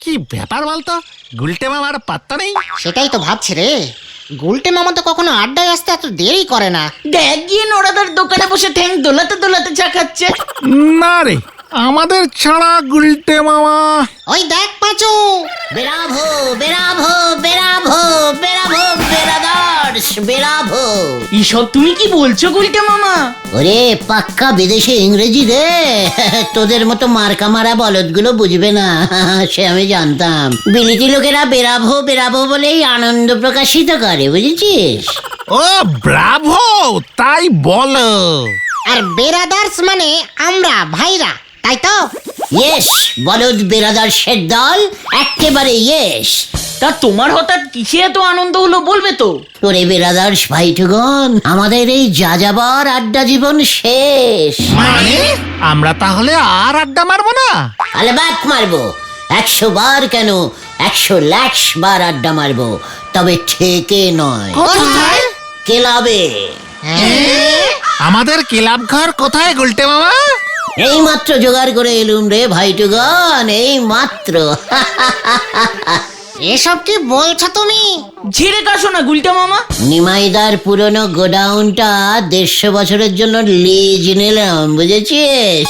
কি ব্যাপার বলতো, গুলটে মামার পাত্তা নেই। সেটাই তো ভাবছি রে, গুলটে মামা তো কখনো আড্ডায় আসতে এত দেরি করে না। দেখ গিয়ে নোড়াদার দোকানে বসে ঠ্যাং দোলাতে দোলাতে চা খাচ্ছে। না রে, আমাদের ছাড়া গুলটে মামা। ওই দেখ পাঁচু, বেরাভো বেরাভো বেরাভো বেরাভো বেরাদার্স বেরাভো। এসব তুমি কি বলছো গুলটে মামা? ওরে পাক্কা বিদেশে ইংরেজি রে, তোদের মতো মার্কা মারা বলদগুলো বুঝবে না, সে আমি জানতাম। বিলিতি লোকেরা বেরাভো বেরাভো বলেই আনন্দ প্রকাশিত করে, বুঝেছিস? ও ব্রাভো, তাই বলো। আর বেরাদার্স মানে আমরা ভাইরা, তাই তো? ইয়েস, বলদ বেরাদার্সের দল, একেবারে ইয়েস। তা তোমার হঠাৎ কিসে এত আনন্দ হলো বলবে তো? ওরে বেরাদার্স ভাইটুগন, আমাদের এই যাযাবর আড্ডা জীবন শেষ। মানে আমরা তাহলে আর আড্ডা মারবো না? আলবাত মারবো, 100 বার কেন 100 লাখ বার আড্ডা মারবো, তবে ঠেকে নয়, কোথায়? ক্লাবে। আমাদের ক্লাব ঘর কোথায় গুলটে মামা? এই মাত্র জোগাড় করে এলুম রে ভাইটুগন, এই মাত্র। এসব কি বলছো তুমি? ঝেড়ে কাশো না গুলটে মামা। নিমাইদার পুরনো গোডাউনটা 150 বছরের জন্য লিজ নিলাম, বুঝেছিস?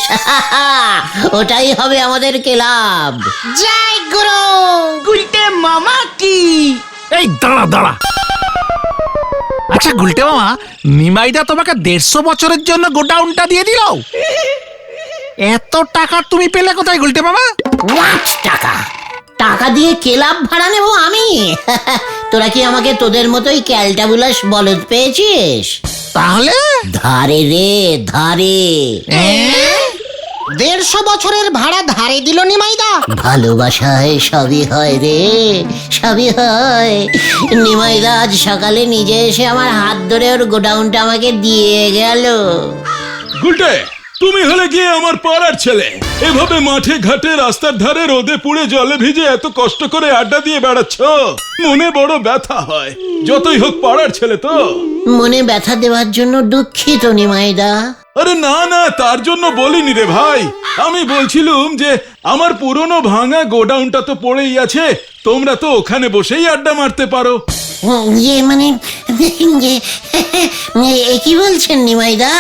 ওটাই হবে আমাদের ক্লাব। জয় গুরু। গুলটে মামা কি? এই দাঁড়া দাঁড়া, আচ্ছা গুলটে মামা, নিমাইদা তোমাকে 150 বছরের জন্য গোডাউনটা দিয়ে দিল? এত টাকা তুমি পেলে কোথায় গুলটে মামা? হোয়াট টাকা? টাকা দিয়ে ক্লাব ভাড়া নেবো আমি? তোরা কি আমাকে তোদের মতোই ক্যালটাবুলাস বলদ পেয়েছিস? তাহলে ধারে রে ধারে। 150 বছরের ভাড়া ধারে দিল নিমাইদা? ভালোবাসায় সবই হয় রে, সবই হয়। নিমাইদা আজ সকালে নিজে এসে আমার হাত ধরে ওর গোডাউনটা আমাকে দিয়ে গেল। গুলটে, তুমি হলে গিয়ে আমার পাড়ার ছেলে, এভাবে মাঠে ঘাটে রাস্তার ধারে রোদে পুড়ে জলে ভিজে এত কষ্ট করে আড্ডা দিয়ে বেড়াচ্ছ, মনে বড় ব্যথা হয়। যতই হোক পাড়ার ছেলে তো। মনে ব্যথা দেওয়ার জন্য দুঃখিত নিমাইদা। আরে না না, তার জন্য বলিনি রে ভাই। আমি বলছিলুম যে আমার পুরনো ভাঙা গোডাউনটা তো পড়েই আছে, তোমরা তো ওখানে বসেই আড্ডা মারতে পারো। মানে এ কি বলছেন নিমাইদা?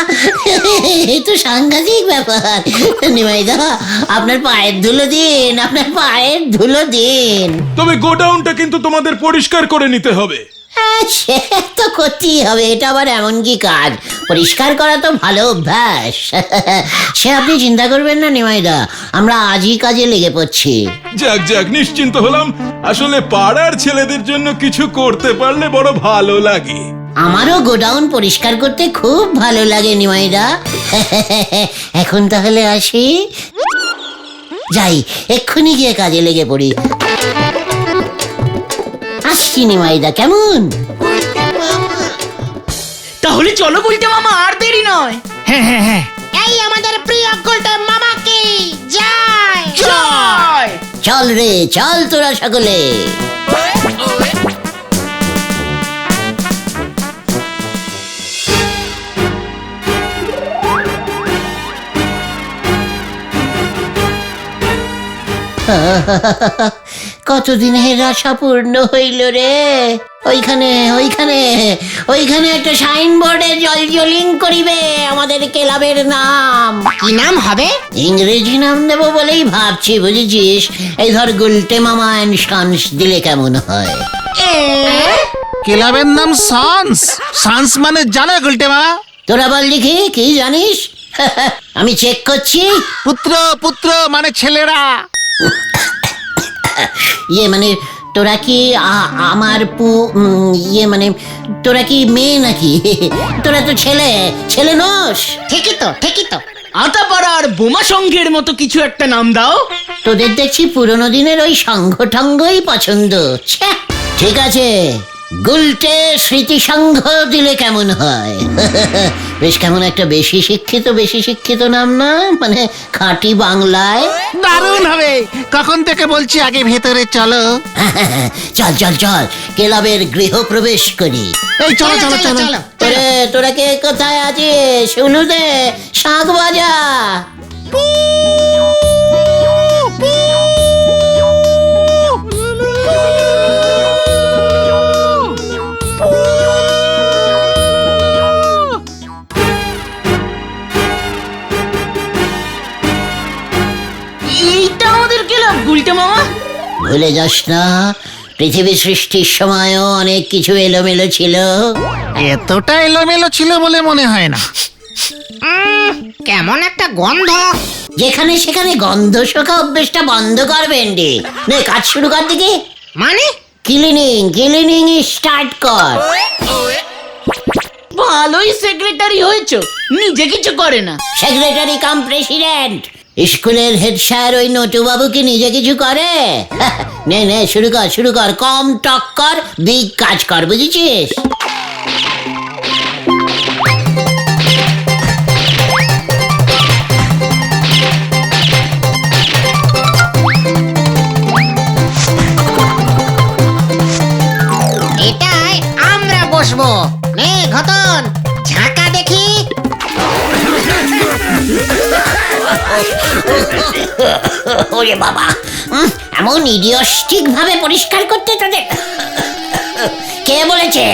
এই তো সাংঘাতিক ব্যাপার। নিমাইদা, আপনার পায়ের ধুলো দিন, আপনার পায়ের ধুলো দিন। তবে গোডাউনটা কিন্তু তোমাদের পরিষ্কার করে নিতে হবে। সে তো করতেই হবে, এটা আবার এমন কি কাজ? পরিষ্কার করা তো ভালো অভ্যাস। সে আপনি চিন্তা করবেন না নিমাইদা, আমরা আজই কাজে লেগে পড়ছি। যাক যাক, নিশ্চিন্ত হলাম। আসলে পাড়ার ছেলেদের জন্য কিছু করতে পারলে বড় ভালো লাগে। আমারও গোডাউন পরিষ্কার করতে খুব ভালো লাগে নিমাইদা। এখন তাহলে আসি, যাই এক্ষুনি গিয়ে কাজে লেগে পড়ি। আসছি নিমাইদা, কেমন? তাহলে চলো গুলটে মামা, আর দেরি নয়। হ্যাঁ হ্যাঁ হ্যাঁ, এই আমাদের প্রিয় গুলটে মামা কি জয়। জয়। চল রে চল তোরা সকলে। কতদিনের আশা পূর্ণ হইল রে। ওইখানে ওইখানে ওইখানে একটা সাইনবোর্ডে জলজলিং করিবে আমাদের ক্লাবের নাম। কি নাম হবে? ইংরেজি নাম দেবো বলেই ভাবছি, বুঝেছিস? এই ধর গুলটে মামা এন্ড সন্স দিলে কেমন হয়? ক্লাবের নাম সান্স। সান্স মানে জানো গুলটে মামা? তোরা বল দেখি, কি জানিস? আমি চেক করছি। পুত্র, পুত্র মানে ছেলেরা। ইয়ে মানে তোরা কি আমার ইয়ে মানে তোরা কি মেয়ে নাকি? তোরা তো ছেলে, ছেলে নস। ঠিকই তো, ঠিকই তো। আতাপাড়ার বোমা সংঘের মতো কিছু একটা নাম দাও। তোদের দেখছি পুরোনো দিনের ওই সংঘ টঙ্গই পছন্দ। ছ্যা, ঠিক আছে, গুলটে স্মৃতি সংঘ দিলে কেমন হয়? বেশ কেমন একটা বেশি শিক্ষিত নাম না? মানে খাঁটি বাংলায়। দারুণ হবে। কখন থেকে বলছি আগে ভেতরে চলো। চল চল চল, ক্লাবের গৃহপ্রবেশ করি। এই চলো চলো চলো। তোরা কে কোথায় আছিস? শুনু দে, শাঁখ বাজা। ভুলে যাস না পৃথিবী সৃষ্টির সময়ও অনেক কিছু এলোমেলো ছিল। এতটা এলোমেলো ছিল বলে মনে হয় না। কেমন একটা গন্ধ। যেখানে সেখানে গন্ধ শোকা অভ্যেসটা বন্ধ করবেন রে। নে কাজ শুরু কর দিকে। মানে ক্লিনিং স্টার্ট কর। ভালোই সেক্রেটারি হয়েছো, নিজে কিছু করে না। সেক্রেটারি কাম প্রেসিডেন্ট। স্কুলের হেড স্যার ওই নটু বাবু কি নিজে কিছু করে? নে শুরু কর কম টক কর, বিগ কাজ কর, বুঝেছিস? এটাই আমরা বসবো। নে ঘটন, ঝাঁকা দেখি। ওরে বাবা, এমন ইডিয়স্টিক ভাবে পরিষ্কার করতে তোদের কে বলেছে?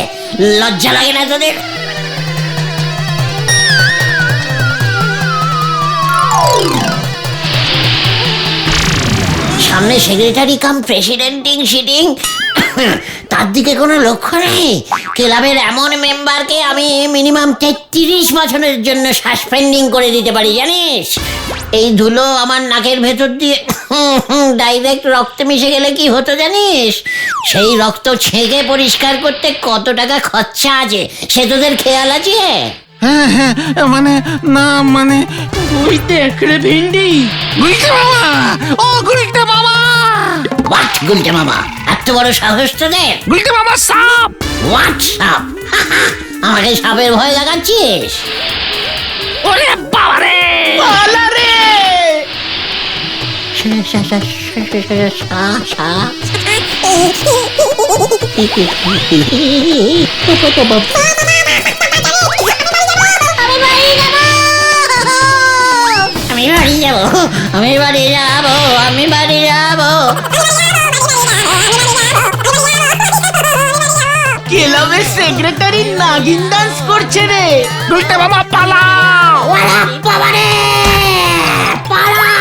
লজ্জা লাগে না তোদের? সামনে সেক্রেটারি কাম প্রেসিডেন্টিং সিটিং, তার দিকে কোনো লক্ষ্য নেই। ক্লাবের এমন মেম্বারকে আমি মিনিমাম 33 বছরের জন্য সাসপেন্ডিং করে দিতে পারি, জানিস? এই ধুলো আমার নাকের ভেতর দিয়ে ডাইরেক্ট রক্তে মিশে গেলে কি হতো জানিস? সেই রক্ত ছেঁকে পরিষ্কার করতে কত টাকা খরচা আছে সে তোদের খেয়াল আছে? হ্যাঁ, মানে ওই দেখ রে ভিন্ডি। গুলটে মামা, ও গুলটে মামা, হোয়াট গুলটে মামা? এত বড় সাহস তোদের? গুলটে মামা সাপ। হোয়াট সাপ? আমাকে সাপের ভয় লাগাচ্ছিস? ওরে বাবা রে! পালা রে! আমি বাড়ি যাবো। ক্লাবের সেক্রেটারি নাগিন ডান্স করছে রে। গুলটে মামা পালাও! বাবারে পালা!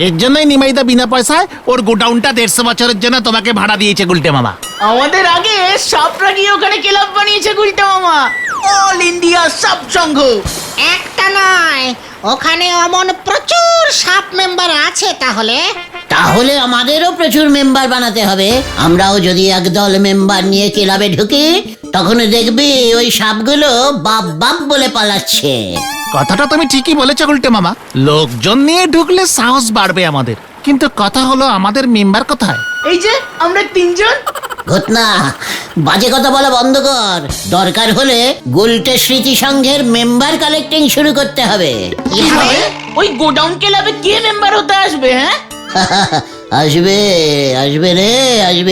এর জন্যই নিমাইদা বিনা পয়সায় ওর গোডাউনটা 150 বছরের জন্য তোমাকে ভাড়া দিয়েছে গুলটে মামা। আমাদের আগে সাপরা গিয়ে ওখানে ক্লাব বানিয়েছে গুলটা মামা। অল ইন্ডিয়া সাপ সংঘ। একটা নয়, ওখানে অমন প্রচুর সাপ মেম্বার আছে। তাহলে আমাদেরও প্রচুর মেম্বার বানাতে হবে। আমরাও যদি একদল মেম্বার নিয়ে ক্লাবে ঢুকি, তখন দেখবি ওই সাপগুলো বাপ বলে পালাচ্ছে। কথাটা তুমি ঠিকই বলেছো গুলটে মামা, লোকজন নিয়ে ঢুকলে সাহস বাড়বে আমাদের। কিন্তু কথা হলো আমাদের মেম্বার কোথায়? এই যে আমরা 3 জন। ঘটনা, বাজে কথা বলা বন্ধ কর। দরকার হলে গুলটে স্মৃতি সংঘের মেম্বার কালেক্টিং শুরু করতে হবে। কিভাবে? ওই গোডাউন ক্লাবে কে মেম্বার হতে আসবে? হ্যাঁ, আসবে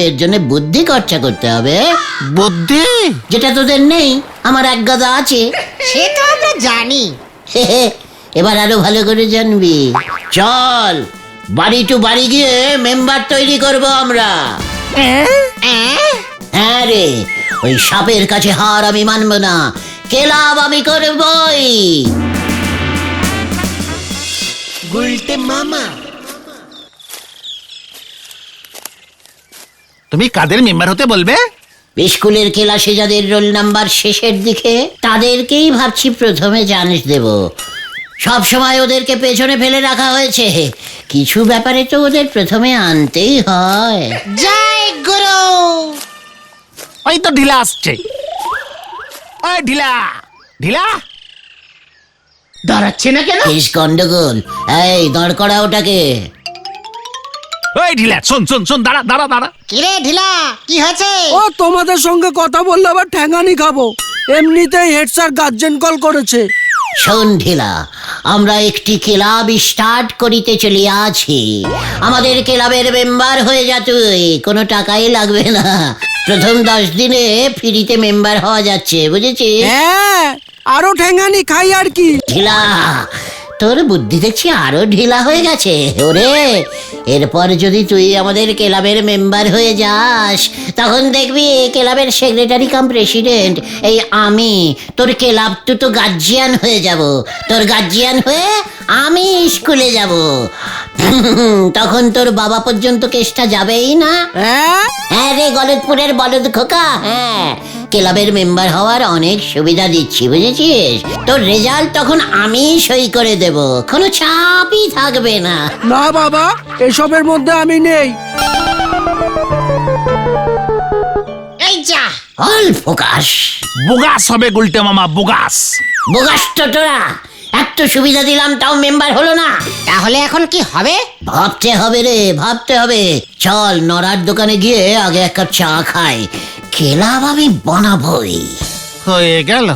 এর জন্য বুদ্ধি খরচা করতে হবে। বুদ্ধি? যেটা তোদের নেই, আমার এক গাদা আছে। সে তো আমরা জানি। এবার আরো ভালো করে জানবি। চল বাড়ি টু বাড়ি গিয়ে মেম্বার তৈরি করব আমরা। হ্যাঁ রে, ওই সাপের কাছে হার আমি মানব না। ক্লাব আমি করবই। গুলটে মামা। তুমি কাদের মেম্বার হতে বলবে? স্কুলের ক্লাসে যাদের রোল নাম্বার শেষের দিকে, তাদেরকেই ভাবছি প্রথমে চান্স দেব। সব সময় ওদেরকে পেছনে ফেলে রাখা হয়েছে। কিছু ব্যাপারে তো ওদের প্রথমে আনতেই হয়। জয় গুরু। ওই তো ঢিলা আসছে। ওই ঢিলা দাঁড়াচ্ছে না কেন? বেশ গন্ডগোল। এই দাঁড় করা ওটাকে। ওই ঢিলা, শোন, দাঁড়া। কিরে ঢিলা, কি হয়েছে? ও তোমাদের সঙ্গে কথা বললে আবার ঠ্যাঙানি খাবো। এমনিতেই হেড স্যার গার্জেন কল করেছে। শোন ঢিলা, আমরা একটি ক্লাব স্টার্ট করিতে চলিয়াছি। আমাদের ক্লাবের মেম্বার হয়ে যা তুই, কোনো টাকাই লাগবে না। প্রথম 10 দিনে ফ্রিতে মেম্বার হওয়া যাচ্ছে, বুঝেছিস? হ্যাঁ, আরো ঠ্যাঙানি খাই আর কি। ঢিলা, তোর বুদ্ধি দেখছি আরো ঢিলা হয়ে গেছে ওরে। এরপর যদি তুই আমাদের ক্লাবের মেম্বার হয়ে যাস, তখন দেখবি ক্লাবের সেক্রেটারি কাম প্রেসিডেন্ট এই আমি তোর ক্লাব তো গার্জিয়ান হয়ে যাব। তোর গার্জিয়ান হয়ে আমি স্কুলে যাব। তখন তোর বাবা পর্যন্ত কেসটা যাবেই না। হ্যাঁ হ্যাঁ রে গলতপুরের বলদ খোকা, হ্যাঁ ক্লাবের মেম্বার হওয়ার অনেক সুবিধা দিচ্ছি, বুঝেছিস? তোর রেজাল্ট তখন আমি সই করে দেব, কোনো চাপই থাকবে না। না বাবা, এসবের মধ্যে আমি নেই। এই যা, অল্প প্রকাশ বুগাস হবে গুলটে মামা, বুগাস। বোগাস তোরা, এত সুবিধা দিলাম তাও মেম্বার হলো না। তাহলে এখন কি হবে? ভাবতে হবে রে, ভাবতে হবে। চল নড়ার দোকানে গিয়ে আগে এক কাপ চা খাই, ক্লাব আমি বানাবোই। হয়ে গেল।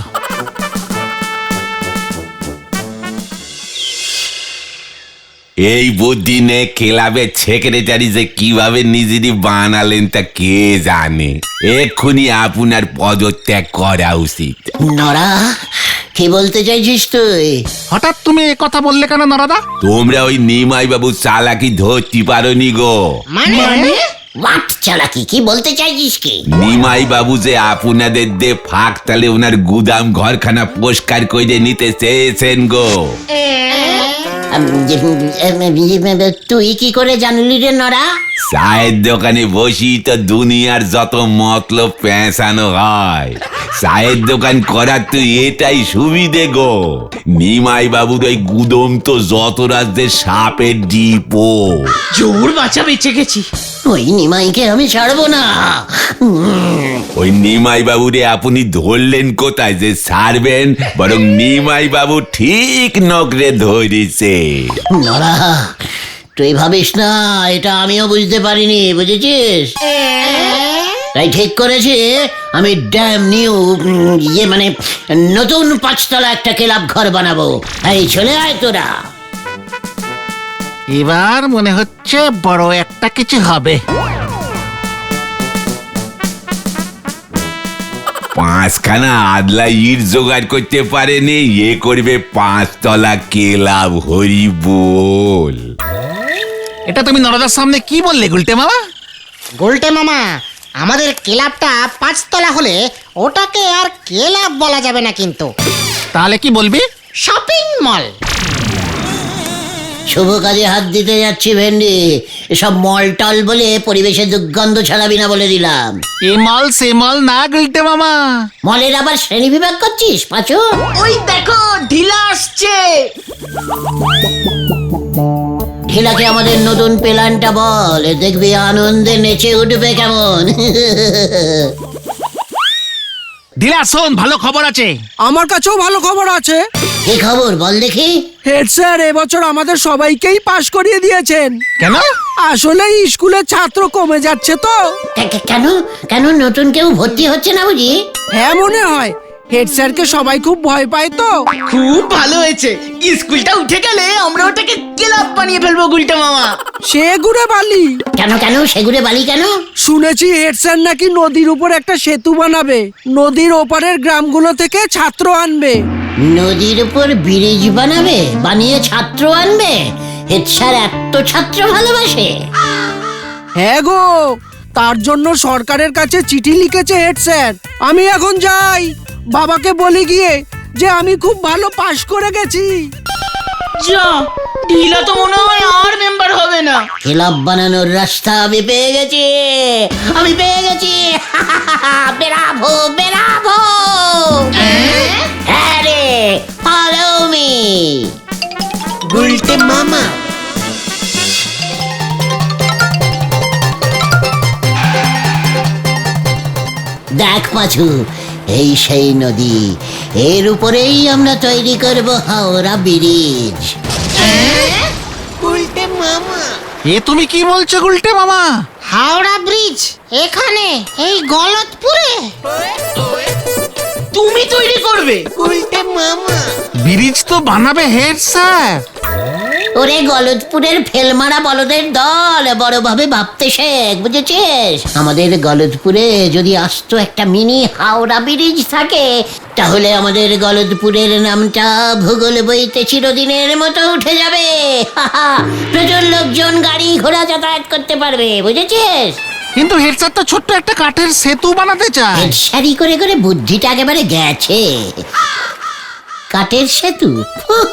এই বুদ্ধি নে ক্লাবের সেক্রেটারি যে কিভাবে নিজেরই বানালেন তা কে জানে। এক্ষুনি আপনার পদত্যাগ করা উচিত। নড়া, কি বলতে চাইছিস তুই? হঠাৎ তুমি এ কথা বললে কেন নরাদা? তোমরা ওই নিমাই বাবু চালাকি ধরতে পারোনি গো। মানে হোয়াট চালাকি, কি বলতে চাইছিস কি? নিমাই বাবু যে আপনাদের দে ফাঁক তালে ওনার গুদাম ঘরখানা পরিষ্কার করে নিতে চেয়েছেন গো। তুই কি করে জানলি রে নড়া? চায়ের দোকানে বসি তো দুনিয়ার যত মতলব পেঁচানো হয়, চায়ের দোকান করার তো এটাই সুবিধে গো। নিমাই বাবুর ওই গুদম তো যত রাজ্যের সাপের ডিপো। জোর বাঁচা বেঁচে গেছি। ওই নিমাইকে আমি ছাড়বো না। ওই নিমাই বাবুরে আপনি ধরলেন কোথায় যে ছাড়বেন? বরং নিমাই বাবু ঠিক নগরে ধরেছে। নড়া, তুই ভাবিস না এটা আমিও বুঝতে পারিনি, বুঝেছিস? তাই ঠিক করেছি আমি ড্যাম নিউ মানে নতুন 5 তলা একটা ক্লাব ঘর বানাবো। এই চলে আয় তোরা। এবার মনে হচ্ছে বড় একটা কিছু হবে। 5খানা আদলা ইট জোগাড় করতে পারেনি, এ করবে 5 তলা ক্লাব। হরি বল। এটা তুমি নরাদার সামনে কি বললে গুলটে মামা? গোলটে মামা, আমাদের ক্লাবটা 5 তলা হলে ওটাকে আর ক্লাব বলা যাবে না কিন্তু, তাহলে কি বলবি? Shopping mall. শুভ কাজে হাত দিতে যাচ্ছি ভেন্ডি, এসব মল টল বলে পরিবেশে দুর্গন্ধ ছড়াবি না বলে দিলাম। এ মল সে মল না গুলটে মামা। মলের আবার শ্রেণী বিভাগ করছিস পাঁচু? ওই দেখো ঢিলা আসছে। ঢিলাকে আমাদের নতুন প্ল্যানটা বল, দেখবি আনন্দে নেচে উঠবে কেমন। দিলা শোন, ভালো খবর আছে। আমার কাছেও ভালো খবর আছে। কি খবর বল দেখি? হেড স্যার এবছর আমাদের সবাইকেই পাশ করিয়ে দিয়েছেন। কেন? আসলে স্কুলের ছাত্র কমে যাচ্ছে তো। কেন কেন নতুন কেউ ভর্তি হচ্ছে না বুঝি? হ্যাঁ মনে হয়, হেড স্যারকে সবাই খুব ভয় পায় তো। খুব ভালো হয়েছে, স্কুলটা উঠে গেলে আমরা ওটাকে ক্লাব বানিয়ে ফেলবো গুলটা মামা। সে ঘুরে বালি। কেন সেগুড়ে বালি কেন? শুনেছি হেড স্যার নাকি নদীর উপর একটা সেতু বানাবে, নদীর ওপারের গ্রামগুলো থেকে ছাত্র আনবে। নদীর উপর ব্রিজ বানাবে, বানিয়ে ছাত্র আনবে? হেড স্যার এত ছাত্র ভালোবাসে? হ্যাঁ গো, তার জন্য সরকারের কাছে চিঠি লিখেছে হেড স্যার। আমি এখন যাই, বাবাকে বলি গিয়ে যে আমি খুব ভালো পাশ করে গেছি। যা, ঢিলা তো মনে হয় আর মেম্বার হবে না। ক্লাব বানানোর রাস্তা আমি পেয়ে গেছি, আমি পেয়ে গেছি। বেরাবো বেরাবো। হ্যাঁ রে, ফলো মি। গুলটে মামা। দেখ পাছু, এই সেই নদী, এর উপরেই আমরা তৈরি করব হাওড়া ব্রিজ। গুলটে মামা, এ তুমি কি বলছো গুলটে মামা? হাওড়া ব্রিজ এখানে এই গলতপুরে তুমি তৈরি করবে? গুলটে মামা, ব্রিজ তো বানাবে হেড স্যার। ওরে গলদপুরের ফেলমারা বলদের দল, বড়ভাবে ভাবতে শেখ, বুঝেছিস? আমাদের গলদপুরে যদি আসতো একটা মিনি হাওড়া ব্রিজ থাকে, তাহলে আমাদের গলদপুরের নামটা ভূগোল বইতে চিরদিনের মতো উঠে যাবে। প্রচুর লোকজন গাড়ি ঘোড়া যাতায়াত করতে পারবে, বুঝেছিস? কিন্তু হেড স্যার তো ছোট্ট একটা কাঠের সেতু বানাতে চায়। সারি করে করে বুদ্ধিটা একেবারে গেছে। কাঠের সেতু, উহ,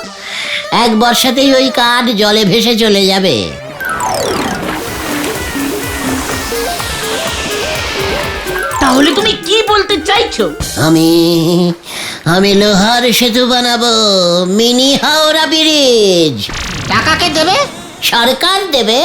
এক বর্ষাতেই ওই কাঠ জলে ভেসে চলে যাবে। তাহলে তুমি কি বলতে চাইছো? আমি আমি লোহার সেতু বানাবো, মিনি হাওড়া ব্রিজ। টাকাকে দেবে? সরকার দেবে।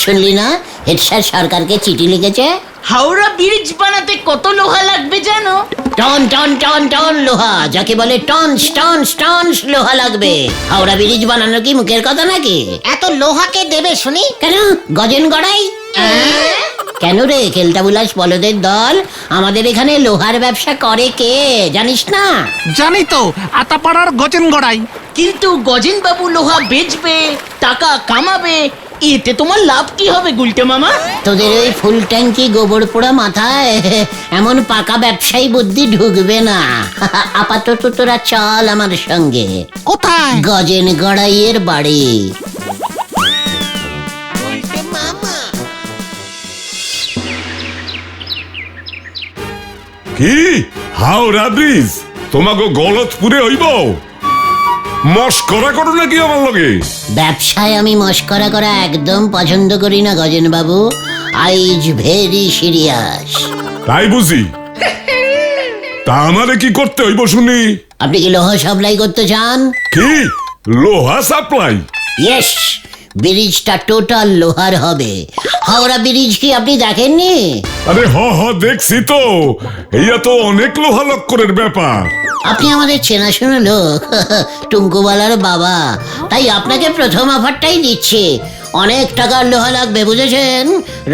শুনলি না, হেড স্যার সরকারকে চিঠি লিখেছে। হাওড়া ব্রিজ বানাতে কত লোহা লাগবে জানো? টন টন টন টন লোহা, যাকে বলে টনস টনস টনস লোহা লাগবে। হাওড়া ব্রিজ বানানো কি মুখের কথা নাকি? এত লোহাকে দেবে শুনি? কেন, গজেন গড়াই? কেন রে খেলতাবুলাস বলদের দল, আমাদের এখানে লোহার ব্যবসা করে কে জানিস না? জানি তো, আতাপাড়ার গজেন গড়াই। কিন্তু গজেন বাবু লোহা বেচবে, টাকা কামাবে, এতে তোমার লাভ কি হবে গুলটে মামা? তোদের ওই ফুল ট্যাঙ্কি গোবর পোড়া মাথায় এমন পাকা ব্যবসায়ী বুদ্ধি ঢুকবে না। আপাতত তোরা চল আমার সঙ্গে। কোথায়? গজেন গড়াইয়ের বাড়ি। কি হাওড়া ব্রিজ তোমাকে গলতপুরে হইব? মস্করা করো নাকি আমার লগে? ব্যবসায় আমি মস্করা করা একদম পছন্দ করি না গজেন বাবু। I is very serious. তাই বুঝি? তা আমারে কি করতে হইব শুনি? আপনি কি লোহা সাপ্লাই করতে চান? কি লোহা সাপ্লাই? ইয়েস, ব্রিজটা টোটাল লোহার হবে। হাওড়া ব্রিজ কি আপনি দেখেননি? আরে হ দেখছি তো, এইয়া তো অনেক লোহা লক্করের ব্যাপার। আপনি আমাদের চেনাশোনা লোক, টুঙ্কুবালার বাবা, তাই আপনাকে প্রথম অফারটাই দিচ্ছি। অনেক টাকার লোহা লাগবে, বুঝেছেন?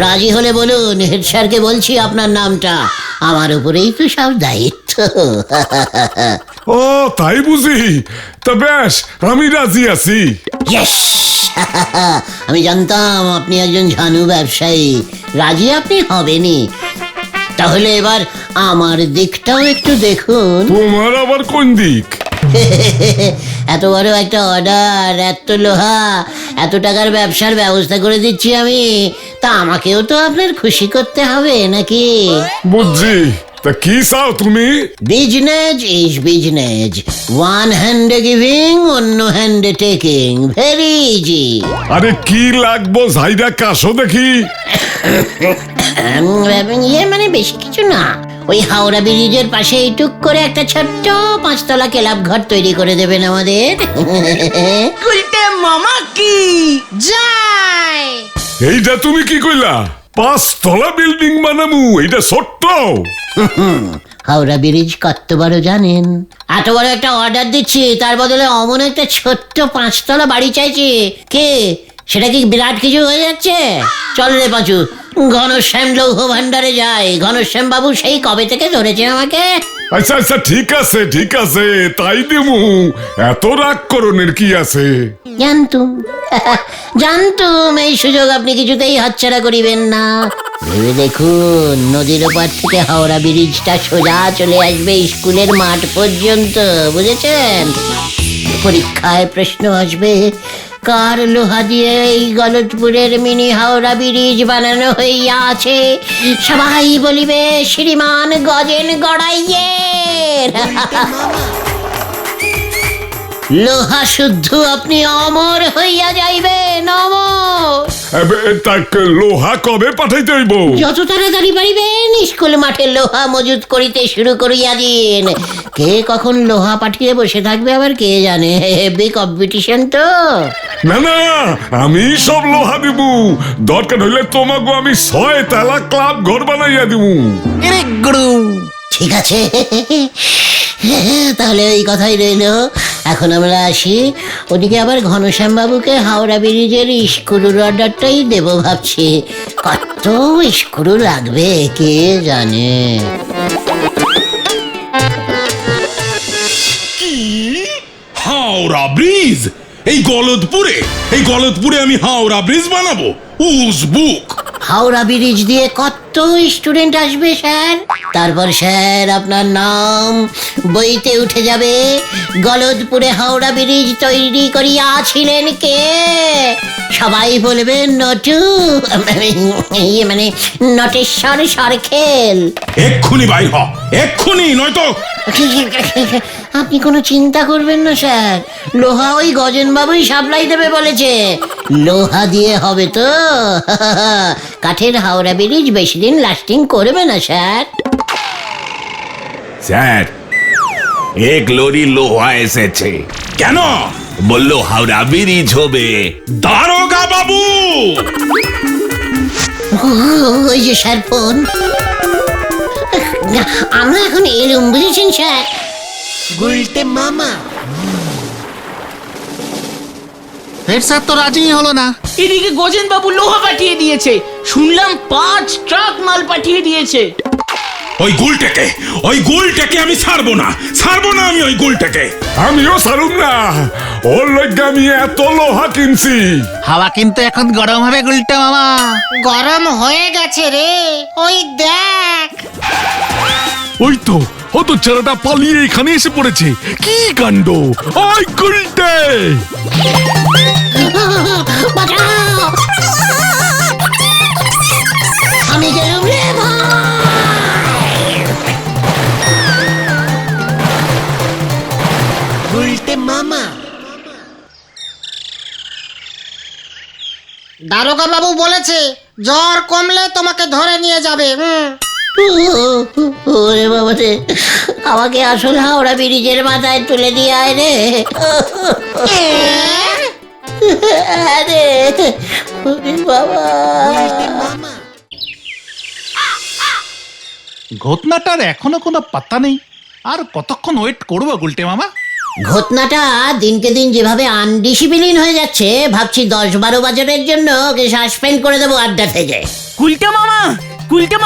রাজি হলে বলুন, হেড স্যারকে বলছি আপনার নামটা, আমার উপরেই তো সব দায়িত্ব। ও তাই বুঝি? তা বেশ, আমি রাজি আছি। ইয়েস, আমি জানতাম আপনি একজন ঝানু ব্যবসায়ী, রাজি আপনি হবেনি। তাহলে এবার আমার দিকটাও একটু দেখুন। তোমার আবার কোন দিক? এত বড় একটা অর্ডার, এত লোহা, এত টাকার ব্যবসার ব্যবস্থা করে দিচ্ছি আমি, তা আমাকেও তো আপনার খুশি করতে হবে নাকি? বুঝছি, তা কি চাও তুমি? বিজনেস ইজ বিজনেস, ওয়ান হ্যান্ডে গিভিং, অন্য হ্যান্ডে টেকিং, ভেরি ইজি। আরে কি লাগবো ঝাইরা কাশো দেখি। ইয়ে মানে বেশি কিছু না, ওই হাওড়া ব্রিজের পাশে টুক করে একটা ছোট্ট 5 তলা ক্লাব ঘর তৈরি করে দেবেন আমাদের। গুলটে মামা কি যাই। এইটা তুমি কি কইলা? 5 তলা বিল্ডিং বানামু? এইটা ছোট্ট? হাওড়া ব্রিজ কত বড় জানেন? এত বড় একটা অর্ডার দিচ্ছি, তার বদলে অমন একটা ছোট্ট 5 তলা বাড়ি চাইছি। কে সেটা কি বিরাট কিছু হয়ে যাচ্ছে? চল রে পাঁচু, ঘনশ্যাম লৌহ ভান্ডারে যাই। ঘনশ্যাম বাবু সেই কবে থেকে ধরেছে আমাকে। আচ্ছা আচ্ছা, ঠিক আছে ঠিক আছে, তাই দিমু। এত রাগ করণের কি আছে? জানতুম এই সুযোগ আপনি কিছুতেই হাতছাড়া করিবেন না। ভেবে দেখুন, নদীর ওপার থেকে হাওড়া ব্রিজটা সোজা চলে আসবে স্কুলের মাঠ পর্যন্ত, বুঝেছেন? পরীক্ষায় প্রশ্ন আসবে, কার লোহা দিয়ে এই গলতপুরের মিনি হাওড়া ব্রিজ বানানো হইয়াছে? সবাই বলিবে শ্রীমান গজেন গড়াইয়ের। লোহা শুদ্ধ আপনি অমর হইয়া যাইবেন, অমর। লোহা কবে পাঠাইতে হইব? যত তাড়াতাড়ি পারিবেন স্কুল মাঠে লোহা মজুত করিতে শুরু করিয়া দিন। কে কখন লোহা পাঠিয়ে বসে থাকবে আবার কে জানে, হেভি কম্পিটিশন তো। না না, আমি সব লোহা দিব। দরকার হইলে তোমাকে আমি 6 তলা ক্লাব ঘর বানাইয়া দিব। এরে গুরু, ঠিক আছে, তাহলে ওই কথাই রইল। এখন আমরা আসি। ওদিকে আবার ঘনশ্যাম বাবুকে হাওড়া ব্রিজের স্ক্রুর অর্ডারটাই দেব ভাবছি। কত স্ক্রু লাগবে কে জানে। হাওড়া ব্রিজ এই গলদপুরে আমি হাওড়া ব্রিজ বানাবো উজবুক। হাওড়া ব্রিজ দিয়ে কত স্টুডেন্ট আসবে স্যার, তারপর স্যার আপনার নাম বইতে উঠে যাবে, গলদপুরে হাওড়া ব্রিজ তৈরি করিয়াছিলেন কে, সবাই বলবেন নটু, মানে নটেশ্বর সরখেল। এক্ষুনি বাইর হ, এক্ষুনি, নয়তো। আপনি কোনো চিন্তা করবেন না স্যার, লোহা ওই গজেন বাবুই সাপ্লাই দেবে বলেছে, লোহা দিয়ে হবে তো। কাঠের হাওড়া ব্রিজ বেশি দিন লাস্টিং করবে না স্যার। স্যার, এক লরি লোহা এসেছে। কেন? বললো হাওড়া ব্রিজ হবে। দারোগা বাবু! ওই যে স্যার ফোন, আমরা এখন এলুম বুঝেছেন স্যার। গুলটে মামা। হেড স্যার তো রাজি হলো না। এদিকে গজেন বাবু লোহা পাঠিয়ে দিয়েছে, শুনলাম 5 ট্রাক মাল পাঠিয়ে দিয়েছে। ওই গুলটাকে আমি ছাড়বো না আমি ওই গুলটাকে। আমিও সারুম না, ওর লজ্ঞা আমি এত লোহা কিনছি। হাওয়া কিন্তু এখন গরম হবে গুলটে মামা। গরম হয়ে গেছে রে, ওই দেখ। ওই তো ও তো ছেলেটা পালিয়ে এখানে এসে পড়েছে, কি কাণ্ড! ওই গুলটে! বাঁচাও! আমি গেলুম রে গুলটে মামা। দারোগা বাবু বলেছে জ্বর কমলে তোমাকে ধরে নিয়ে যাবে। ওরে বাবা রে, আমাকে আসল হাওড়া ব্রিজের মাথায় তুলে দিয়ে আয় রে। আরে ওরে বাবা! ঘটনাটার এখনো কোনো পাত্তা নেই। আর কতক্ষণ ওয়েট করবো গুলটে মামা? ঘটনাটা দিনকে দিন যেভাবে আনডিসিপ্লিন হয়ে যাচ্ছে, ভাবছি 10-12 বছরের জন্য ওকে সাসপেন্ড করে দেবো আড্ডা থেকে। গুলটে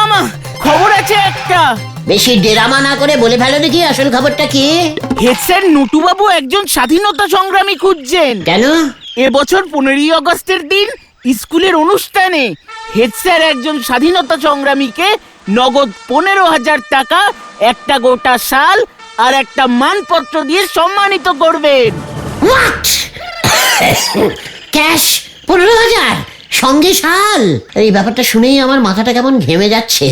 মামা, খবর আছে একটা। বেশি ডেরামা না করে বলে ফেলো দেখি আসল খবরটা কি। হেড স্যার নটুবাবু একজন স্বাধীনতা সংগ্রামী খুঁজছেন। কেন? এবছর 15ই আগস্টের দিন স্কুলের অনুষ্ঠানে হেড স্যার একজন স্বাধীনতা সংগ্রামীকে নগদ 15,000 টাকা, একটা গোটা শাল আর একটা মানপত্র দিয়ে সম্মানিত করবেন। হোয়াট? ক্যাশ 15,000 সঙ্গে শাল? এই ব্যাপারটা শুনেই আমার মাথাটা কেমন ঘেমে যাচ্ছে।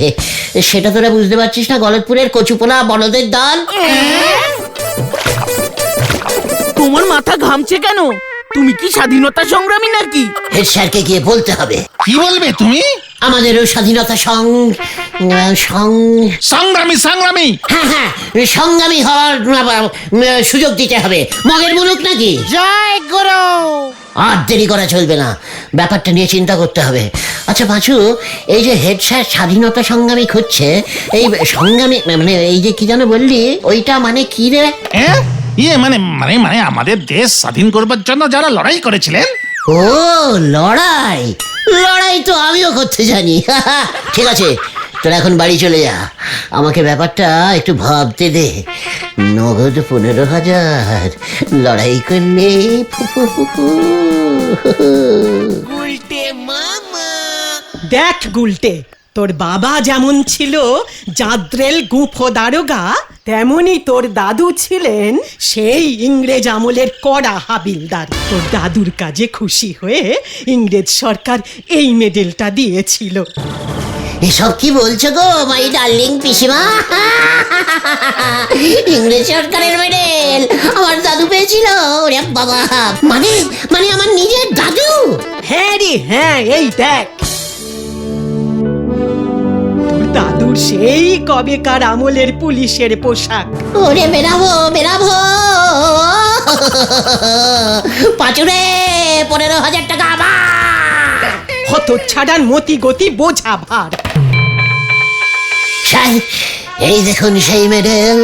সেটা তোরা বুঝতে পারছিস না, গলতপুরের কচুপোলা বলদের দল। তোমার মাথা ঘামছে কেন? তুমি কি স্বাধীনতা সংগ্রামী নাকি? হেড স্যারকে গিয়ে বলতে হবে। কি বলবে তুমি? আমাদেরও স্বাধীনতা সংগ্রামী। হ্যাঁ, সংগ্রামী হওয়ার সুযোগ দিতে হবে। মগের মুলুক নাকি? জয় গুরু। আর দেরি করা চলবে না, ব্যাপারটা নিয়ে চিন্তা করতে হবে। আচ্ছা পাঁচু, এই যে হেড স্যার স্বাধীনতা সংগ্রামী খুঁজছে, এই সংগ্রামী মানে এই যে কি যেন বললি, ওইটা মানে কি রে? মানে আমাদের দেশ স্বাধীন করবার জন্য যারা লড়াই করেছিলেন। ও লড়াই তো আমিও করতে জানি। ঠিক আছে, তোরা এখন বাড়ি চলে যা, আমাকে ব্যাপারটা একটু ভাবতে দে। নগদ 15,000 লড়াই করলে দেখ গুলটে, তোর বাবা যেমন ছিল জাদ্রেল গুফো দারোগা, তেমনি তোর দাদু ছিলেন সেই ইংরেজ আমলের কড়া হাবিলদার। তোর দাদুর কাজে খুশি হয়ে ইংরেজ সরকার এই মেডেলটা দিয়েছিল। এসব কি বলছো গো মাই ডার্লিং পিসিমা? ইংরেজ সরকারের মেডেল আমার দাদু পেয়েছিল? ওরে বাবা, মানে আমার নিজের দাদু? হ্যাঁ রে হ্যাঁ, এই দেখ তোর দাদুর সেই কবেকার আমলের পুলিশের পোশাক। ওরে বেরাবো পাঁচুরে 15,000 টাকা আবার। হত ছাড়ার মতি গতি বোঝা ভার। এই দেখুন সেই মেডেল,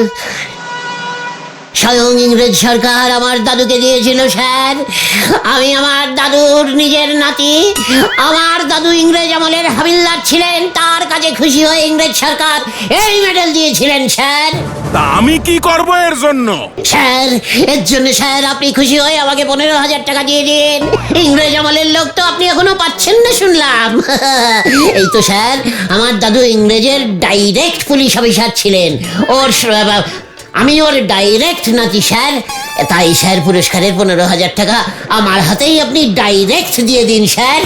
স্বয়ং ইংরেজ সরকার আমার দাদুকে দিয়েছিল স্যার। আমি আমার দাদুর নিজের নাতি, আমার দাদু ইংরেজ আমলের হাবিলদার ছিলেন, তার কাছে খুশি হয়ে ইংরেজ সরকার এই মেডেল দিয়েছিলেন স্যার। তা আমি কি করব এর জন্য? স্যার এর জন্য স্যার আপনি খুশি হয়ে আমাকে 15,000 টাকা দিয়ে দিন। ইংরেজ আমলের লোক তো আপনি এখনো পাচ্ছেন না শুনলাম। এই তো স্যার, আমার দাদু ইংরেজের ডাইরেক্ট পুলিশ অফিসার ছিলেন, আমি ওর ডাইরেক্ট নাতি স্যার। তাই স্যার পুরস্কারের 15,000 টাকা আমার হাতেই আপনি ডাইরেক্ট দিয়ে দিন স্যার।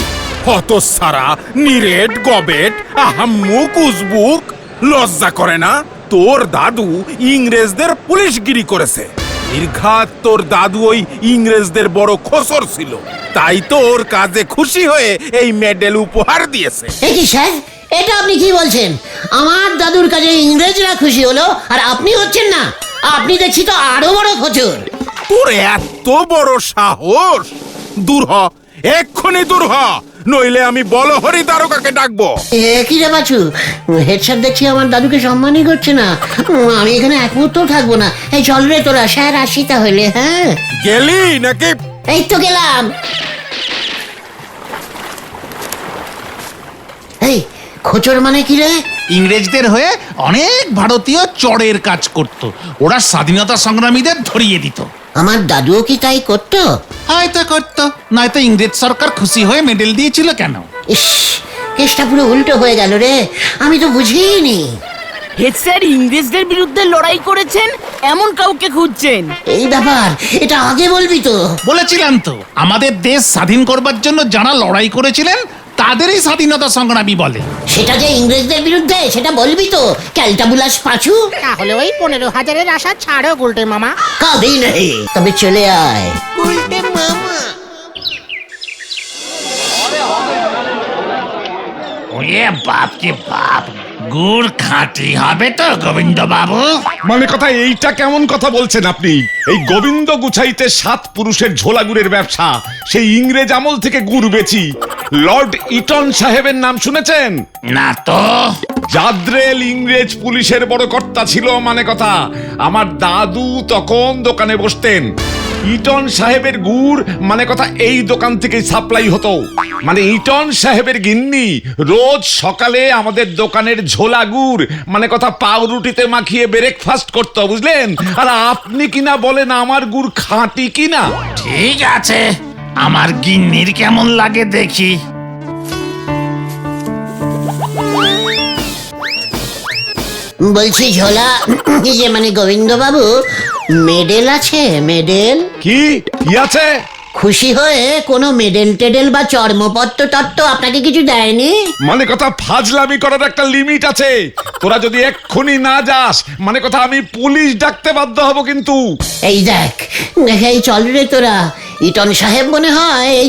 হত সারা নিরেট গবেট আহাম্মুক উজবুক, লজ্জা করে না? তোর দাদু ইংরেজদের পুলিশগিরি করেছে। নির্ঘাত তোর দাদু ওই ইংরেজদের বড় খসর ছিল, তাই তো ওর কাজে খুশি হয়ে এই মেডেল উপহার দিয়েছে। কি স্যার, এটা আপনি কি বলছেন? আমার দাদুর কাজে ইংরেজরা খুশি হলো আর আপনি হচ্ছেন না? আপনি দেখছি তো আরো বড় খচর। তোর এত বড় সাহস! দূর হ, এক্ষুনি দূর হ, নইলে আমি বলহরি দারোগাকে ডাকবো। কি রে বাছু, হেড স্যার দেখছি আমার দাদুকে সম্মানই করছে না। আমি এখানে এক মুহূর্ত থাকবো না। এই চল রে তোরা, স্যার আসি তাহলে। হ্যাঁ গেলি নাকি? এই তো গেলাম। এই খোচর মানে কি রে? ইংরেজদের হয়ে অনেক ভারতীয় চড়ের কাজ করত, ওরা স্বাধীনতা সংগ্রামীদের ধরিয়ে দিত। আমার দাদুও কি তাই করতো? হয়তো করতো, নয়তো ইংরেজ সরকার খুশি হয়ে মেডেল দিয়েছিল কেন? ইস, কেসটা পুরো উল্টো হয়ে গেল রে, আমি তো বুঝিনি। হেড স্যার ইংরেজদের বিরুদ্ধে লড়াই করেছেন এমন কাউকে খুঁজছেন। এই ব্যাপার, এটা আগে বলবি তো। বলেছিলাম তো, আমাদের দেশ স্বাধীন করবার জন্য যারা লড়াই করেছিলেন তাদেরই স্বাধীনতা সংগ্রামী বলে। সেটা যে ইংরেজদের বিরুদ্ধে সেটা বলবি তো, ক্যালটাবুলাস পাঁচু। তাহলে ওই 15,000-এর আশা ছাড়ো গুলটে মামা। কবি নেই, তবে চলে আয়। ওরে বাপ কে বাপ, গুড় খাঁটি হবে তো গোবিন্দ বাবু? মানে কথা এইটা কেমন কথা বলছেন আপনি? এই গোবিন্দ গুছাইতে 7 পুরুষের ঝোলা গুড়ের ব্যবসা, সেই ইংরেজ আমল থেকে গুড় বেচি। লর্ড ইটন সাহেবের নাম শুনেছেন? না তো। জাদ্রেল ইংরেজ পুলিশের বড় কর্তা ছিল। মানে কথা, আমার দাদু তখন দোকানে বসতেন। ইটন সাহেবের গুড় মানে কথা এই দোকান থেকে সাপ্লাই হতো। মানে ইটন সাহেবের গিন্নি রোজ সকালে আমাদের দোকানের ঝোলা গুড় মানে কথা পাউরুটিতে মাখিয়ে ব্রেকফাস্ট করতো, বুঝলেন? আর আপনি কিনা বলেন আমার গুড় খাঁটি কিনা? ঠিক আছে, আমার গিন্নির কেমন লাগে দেখি। বলছি ঝোলা, যে মানে গোবিন্দ বাবু, মেডেল আছে? মেডেল কি কি আছে? খুশি হয়ে কোনো মেডেল টেডেল বা চর্মপত্র তত্ত্ব আপনাকে কিছু দেয়নি? মানে কথা ফাজলামি করার একটা লিমিট আছে। তোরা যদি এক্ষুনি না যাস, মানে কথা আমি পুলিশ ডাকতে বাধ্য হব কিন্তু। এই দেখ, এই চল রে তোরা। ইটন সাহেব মনে হয় এই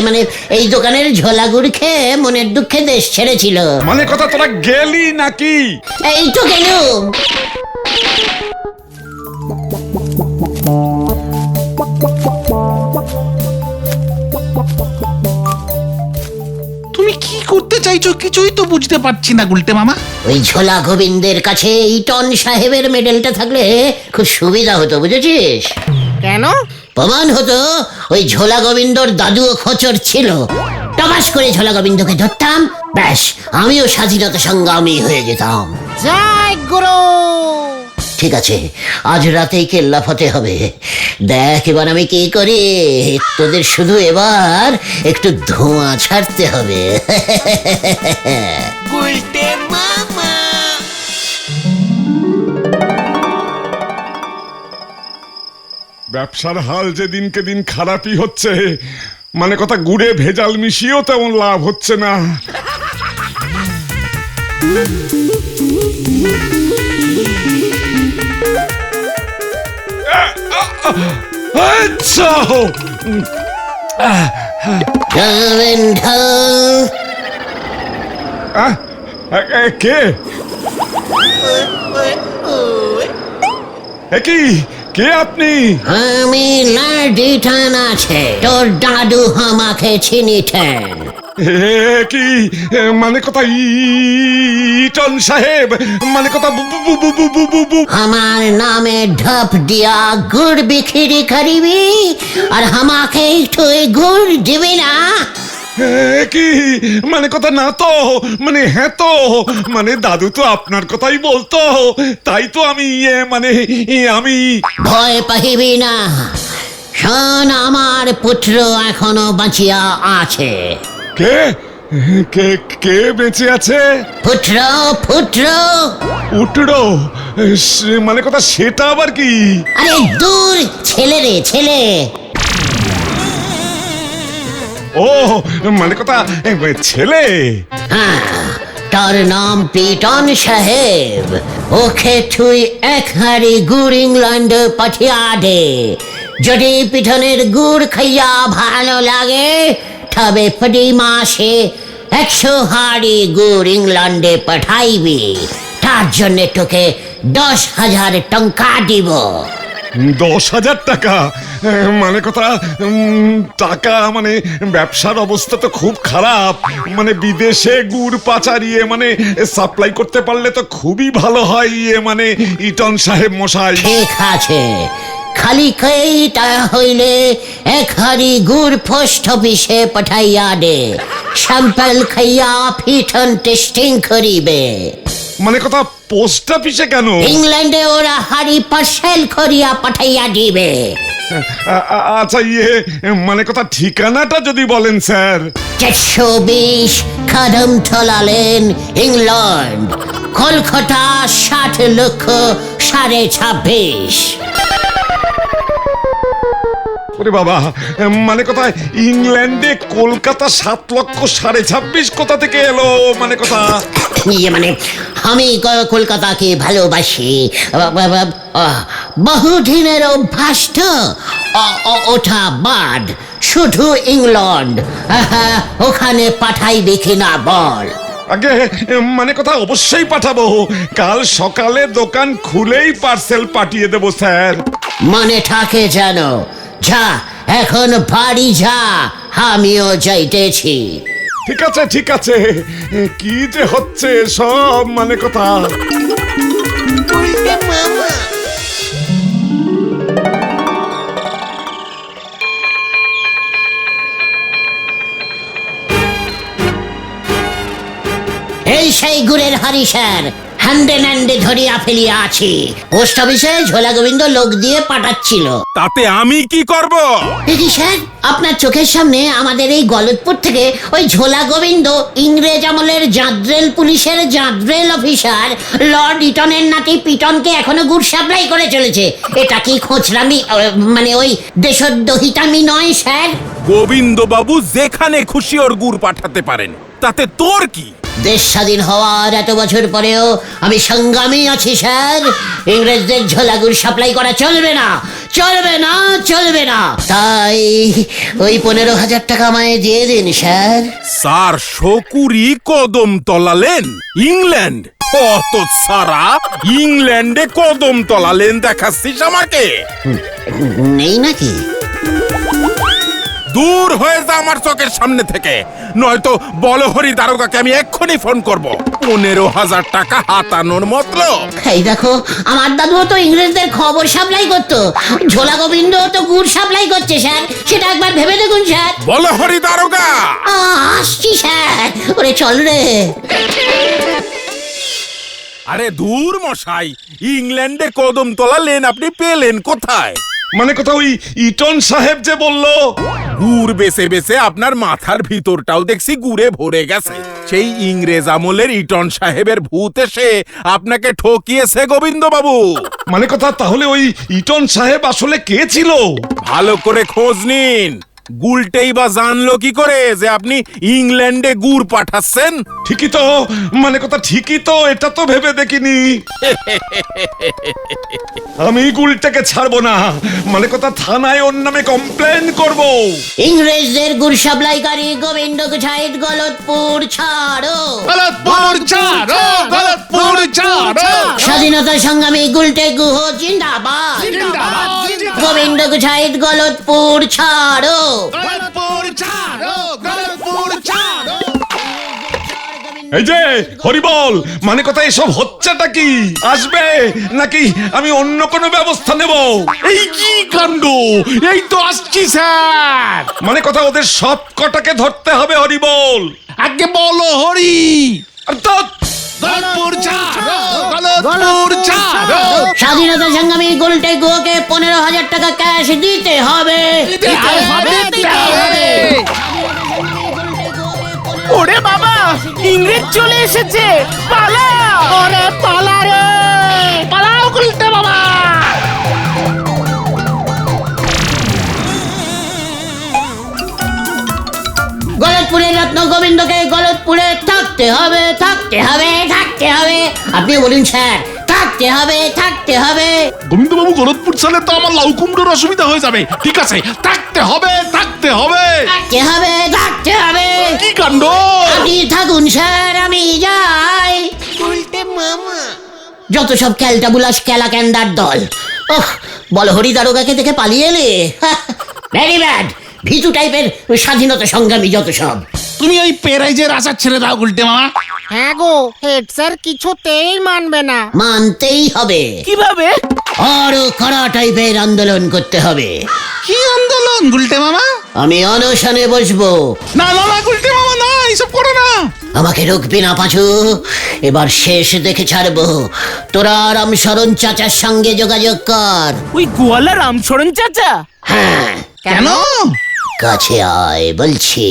মানে এই দোকানের ঝোলাগুড় খেয়ে মনের দুঃখে দেশ ছেড়েছিল। মানে কথা তোরা গেলি নাকি? এই তো গেলুম। তুমি কি করতে চাইছো কিছুই তো বুঝতে পারছি না গুলটে মামা। ওই ঝোলা গোবিন্দের কাছে ইটন সাহেবের মেডেলটা থাকলে খুব সুবিধা হতো, বুঝেছিস? কেন? প্রমাণ হতো ওই ঝোলা গোবিন্দর দাদুও খোঁচর ছিল। টবাস করে ঝোলা গোবিন্দকে ধরতাম, ব্যাস আমিও স্বাধীনতা সংগ্রামী হয়ে যেতাম। জয় গুরু। ঠিক আছে, আজ রাতেই কেল্লা ফতে হবে। দেখ এবার আমি কি করি। তোদের শুধু এবার একটু ধোঁয়া ছাড়তে হবে। ব্যবসার হাল যে দিনকে দিন খারাপই হচ্ছে। মানে কথা গুড়ে ভেজাল মিশিয়েও তেমন লাভ হচ্ছে না। আচ্ছা, কে কি কে আপনি? আমি লাডি টান আছে, তোর দাদু আমাকে চিনিতেন। কি মানে কথা ইটন সাহেব মানে কথা আমার নামে ঢপ দিয়া গুড় বিক্রি করিবি আর আমাকে তুই গুড় দিবি না? কি মানে কথা না তো মানে হ্যাঁ তো মানে দাদু তো আপনার কথাই বলতো তাই তো আমি আমি ভয় পাহিবি না, শোন আমার পুত্র এখনো বাঁচিয়া আছে। কে কে কে বেঁচে আছে? পুত্র পুত্র উঠড়ো মানে কথা সেটা আবার কি? আরে দূর, ছেলে রে ছেলে। ও মানে কথা ছেলে। হ্যাঁ, তার নাম পিটন সাহেব। ওকে তুই এক হাড়ি গুড় ইংল্যান্ডে পাঠিয়া দে। যদি পিটনের গুড় খাইয়া ভালো লাগে তবে প্রতি মাসে 100 হাড়ি গুড় ইংল্যান্ডে পাঠাইবি। তার জন্য তোকে 10,000 টাকা দিব। 10,000 টাকা? মানে কথা টাকা মানে ব্যবসার অবস্থা তো খুব খারাপ, মানে বিদেশে গুড় পাচারিয়ে মানে সাপ্লাই করতে পারলে তো খুবই ভালো হয় মানে ইটন সাহেব মশাই। ঠিক আছে, খালি কইটা হইলে 1 হাড়ি গুড় পোস্ট অফিসে পাঠাইয়া দে। স্যাম্পল খাইয়া পিটন টেস্টিং করিবে। মানে কথা পোস্ট অফিসে কেন? ইংল্যান্ডে ওরা হাড়ি পার্সেল করিয়া পাঠাইয়া দিবে। আচ্ছা মানে কথা ঠিকানাটা যদি বলেন sir. 420 Kadamtala lane, England, Kolkata 60,26,500। ওরে বাবা, মানে কথা ইংল্যান্ডে কলকাতা 7,26,500 কোথা থেকে এলো? মানে কথা মানে আমি কলকাতাকে ভালোবাসি, বহুদিনের অভ্যাস তো। ওঠা বাদ, শুধু ইংল্যান্ড। ওখানে পাঠাইবে কিনা বল? আগে মানে কথা অবশ্যই পাঠাবো, কাল সকালে দোকান খুলেই পার্সেল পাঠিয়ে দেবো স্যার। মনে থাকে যেন। যা এখন বাড়ি যা, আমিও যাইতেছি। ঠিক আছে ঠিক আছে, কি যে হচ্ছে সব মানে কথা। এই সেই গুড়ের হাড়ি স্যার, হ্যান্ডে ন্যান্ডে ধরিয়া ফেলিয়া আছি। পোস্ট অফিসে ঝোলা গোবিন্দ লোক দিয়ে পাঠাচ্ছিল। তাতে আমি কি করব? দেখি স্যার, আপনার চোখের সামনে আমাদের এই গলতপুর থেকে ওই ঝোলা গোবিন্দ ইংরেজ আমলের জাদ্রেল পুলিশের জাদ্রেল অফিসার লর্ড ইটনের নাতি পিটনকে এখনো গুড় সাপ্লাই করে চলেছে। এটা কি খোঁচরামি মানে ওই দেশদ্রোহিতামি নয় স্যার? গোবিন্দ বাবু যেখানে খুশি ওর গুড় পাঠাতে পারেন, তাতে তোর কি? দেশ স্বাধীন হওয়ার এত বছর পরেও আমি সংগ্রামী আছি স্যার। ইংরেজদের ঝোলা গুড় সাপ্লাই করা চলবে না, চলবে না, চলবে না। তাই ওই 15,000 টাকা আমায় দিয়ে দিন স্যার। স্যার শকুরি কদম তলালেন ইংল্যান্ড? কত সারা ইংল্যান্ডে কদম তলালেন দেখাচ্ছিস আমাকে? নেই নাকি? দূর হয়ে যা আমার চোখের সামনে থেকে, নয়তো বলহরি দারোগাকে আমি এক্ষুনি ফোন করব। 15,000 টাকা হাতানোর মতলব? এই দেখো, আমার দাদুও তো ইংরেজদের খবর সাপ্লাই করতো, ঝোলা গোবিন্দ তো গুড় সাপ্লাই করছে স্যার। সেটা একবার ভেবে দেখুন স্যার। বলহরি দারোগা, আসছি স্যার। ওরে চল রে। আরে দূর মশাই, ইংল্যান্ডে কদম তলালেন আপনি পেলেন কোথায়? মানে কথা ওই ইটন সাহেব যে বললো। গুড় বেছে বেছে আপনার মাথার ভিতরটাও দেখছি গুড়ে ভরে গেছে। সেই ইংরেজ আমলের ইটন সাহেবের ভূত এসে আপনাকে ঠকিয়েছে গোবিন্দ বাবু। মানে কথা তাহলে ওই ইটন সাহেব আসলে কে ছিল? ভালো করে খোঁজ নিন। গুলটেই বা জানলো কি করে যে আপনি ইংল্যান্ডে গুড় পাঠাচ্ছেন? ঠিকই তো, মানে কথা ঠিকই তো, এটা তো ভেবে দেখিনি। আমি গুলটাকে ছাড়বো না, মানে কথা থানায় ওর নামে কমপ্লেন করব। ইংরেজদের গুড় সাপ্লাইকারী গোবিন্দ গুছাইত গলতপুর ছাড়ো, গলতপুর ছাড়ো, গলতপুর ছাড়ো। স্বাধীনতা সংগ্রামী গুলটে গুহ জিন্দাবাদ, গোবিন্দ গুছাইত গলতপুর ছাড়ো। গলতপুর ছাড়ো, গলতপুর ছাড়ো। এই যে হরিবল, মানে কথা এসব হচ্ছেটা কি? আসবে নাকি আমি অন্য কোনো ব্যবস্থা নেব? এই কি কাণ্ড! এই তো আসছি স্যার। মানে কথা ওদের সব কটাকে ধরতে হবে হরিবল। আগে বলো হরি। আর তো গলতপুর ছাড়ো, গলতপুর ছাড়ো। স্বাধীনতা সংগ্রামী গুলটে গুহকে 15,000 টাকা ক্যাশ দিতে হবে। দিতে হবে। ওরে বাবা, ইংরেজ চলে এসেছে, পালা! ওরে পালা রে! পালাও গুলটে মামা। গলতপুরের রত্ন গোবিন্দকে গলতপুরে থাকতে হবে, থাকতে হবে, থাকতে হবে। আপনি বলুন স্যার, থাকতে হবে, থাকতে হবে। গোবিন্দবাবু গলতপুর ছাড়লে তো আমার লাউ কুমড়োর অসুবিধা হয়ে যাবে। ঠিক আছে, থাকতে হবে, থাকতে হবে। থাকতে হবে, থাকতে হবে। কি কাণ্ড! আপনি থাকুন স্যার, আমি যাই। যত সব ক্যালটাবুলাস ক্যালা ক্যান্ডার দল। ওহ, বল হরি দারোগাকে দেখে পালিয়ে এলে। ভেরি ব্যাড, ভিতু টাইপের স্বাধীনতা সংগ্রামী যত সব। তুমি ওই পেরাইজের আশা ছেড়ে দাও গুলটে মামা। হ্যাঁ গো, হেড স্যার কিছুতেই মানবে না। মানতেই হবে। কিভাবে? আরো কড়া টাইপের আন্দোলন করতে হবে। কি আন্দোলন গুলটে মামা? আমি অনশনে বসবো। না না না গুলটে মামা, না, এইসব করো না। আমাকে রুখবি না পাঁচু, এবার শেষ দেখে ছাড়বো। তোরা রামশরণ চাচার সঙ্গে যোগাযোগ কর। ওই গোয়ালা রামচরণ চাচা? হ্যাঁ, কেন? কাছে আয় বলছি।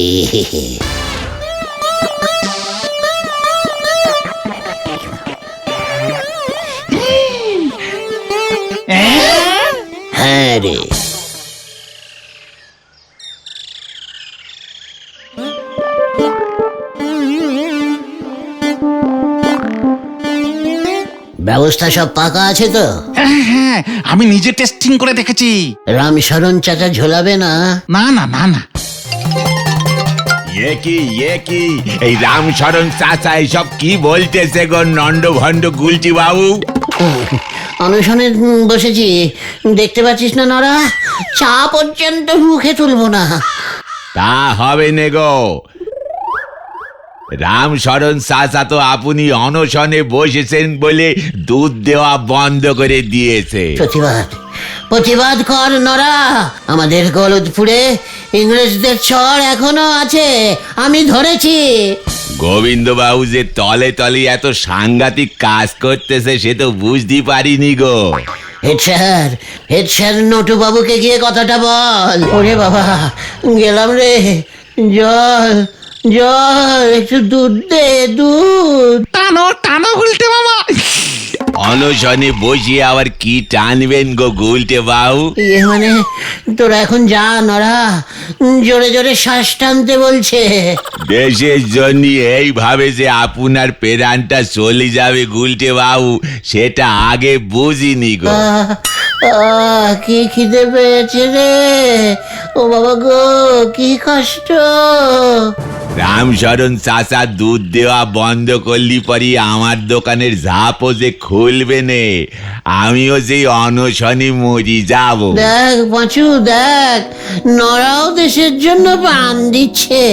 হ্যাঁ রে, ব্যবস্থা সব পাকা আছে তো? হ্যাঁ হ্যাঁ, আমি নিজে টেস্টিং করে দেখেছি। রামশরণ চাচা ঝোলাবে না? না না না না। এ কি এই রামশরণ চাচা এইসব কি বলতেছে গো নন্দ ভণ্ড গুলটি বাবু? অনশনে বসেছি, দেখতে পাচ্ছিস না নরা? চা পর্যন্ত মুখে তুলবো না। তা হবে নে গো। রামশরণ চাচা তো আপনি অনশনে বসেছেন বলে দুধ দেওয়া বন্ধ করে দিয়েছে। প্রতিবাদ কর নরা। আমাদের গলতপুরে ইংরেজদের চর এখনো আছে, আমি ধরেছি। গোবিন্দ বাবু যে তলে তলে এত সাংঘাতিক কাজ করতেছে সে তো বুঝতে পারিনি গো। হেড স্যার নটু বাবুকে গিয়ে কথাটা বল। ওরে বাবা, গেলাম রে। জল জল, একটু দুধ দে, দুধ। টানো টানো গুলটে মামা। অনশনে বসিয়ে আবার কি টানবেন গো গুলটে বাবু? মানে তোরা এখন যা নরা, জোরে জোরে শ্বাস টানতে বলছে। দেশের জন্য এইভাবে যে আপনার প্রাণটা চলে যাবে গুলটে বাবু, সেটা আগে বুঝিনি গো। কি খিদে পেয়েছে রে, ও বাবা গো, কি কষ্ট। রামশরণ চাচা দুধ দেওয়া বন্ধ করলি পরি আমার দোকানের ঝাপও যে খুলবে নে, আমিও যে অনশনে মরি যাব। দেখ পাঁচু, দেখ নরাও দেশের জন্য প্রাণ দিচ্ছে।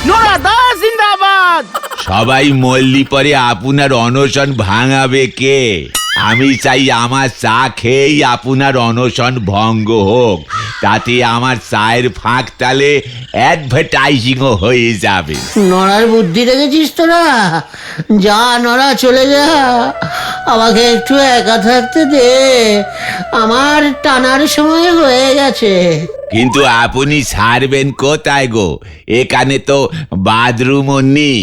নোরা দাস জিন্দাবাদ! সবাই মরলি পরে আপনার অনশন ভাঙাবে কে? আমি চাই আমার চা খেয়েই আপনার অনশন ভঙ্গ হোক, তাতে আমার চায়ের ফাঁক তালে অ্যাডভার্টাইজিংও হয়ে যাবে। নরার বুদ্ধি দেখেছিস তোরা? যা নরা, চলে যা, আমাকে একটু একা থাকতে দে, আমার টানার সময় হয়ে গেছে। কিন্তু আপনি ছাড়বেন কোথায় গো? এখানে তো বাথরুমও নেই।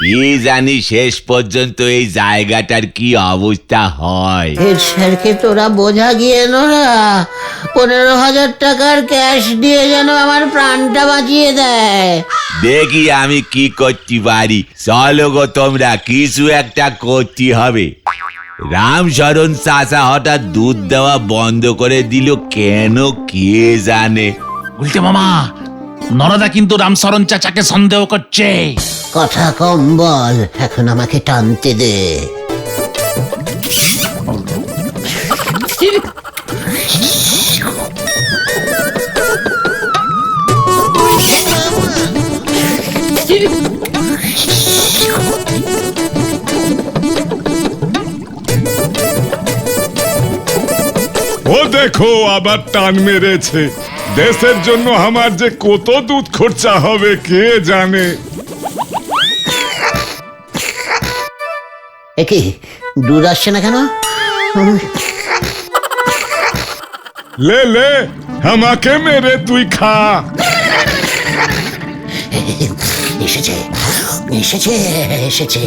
কি জানি শেষ পর্যন্ত এই জায়গাটার কি অবস্থা হয়। হেড স্যারকে তোরা বোঝা গিয়ে নরা, 15,000 টাকার ক্যাশ দিয়ে যেন আমার প্রাণটা বাঁচিয়ে দেয়। দেখি আমি কি করতে পারি। চলো গো তোমরা, কিছু একটা করতে হবে। রামশরণ চাচা হঠাৎ দুধ দেওয়া বন্ধ করে দিল কেন কে জানে। গুলটে মামা, নরদা কিন্তু রামশরণ চাচাকে সন্দেহ করছে। কথা কম বল, এখন আমাকে টানতে দে। দেখো আবার টান মেরেছে। দেশের জন্য আমার যে কত দুধ খরচা হবে কে জানে। একি দুধ আসছে না কেন? লে লে আমাকে মেরে তুই খা। এসেছে এসেছে এসেছে।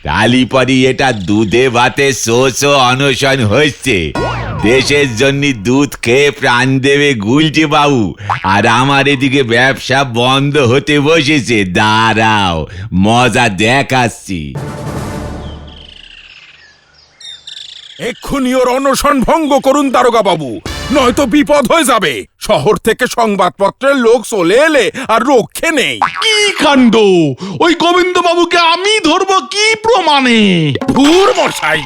কালীপরি এটা দুধে ভাতে শোষ অনশন হচ্ছে। দেশের জন্য দুধ খেয়ে প্রাণ দেবে গুলটে বাবু, আর আমার এদিকে ব্যবসা বন্ধ হতে বসেছে। দাঁড়াও মজা দেখাচ্ছি। এক্ষুনি ওর অনশন ভঙ্গ করুন দারোগা বাবু, নয়তো বিপদ হয়ে যাবে। শহর থেকে সংবাদপত্রের লোক চলে এলে আর রক্ষে নেই। কি কাণ্ড! ওই গোবিন্দ বাবুকে আমি ধরবো কি প্রমাণে? ধুর মশাই,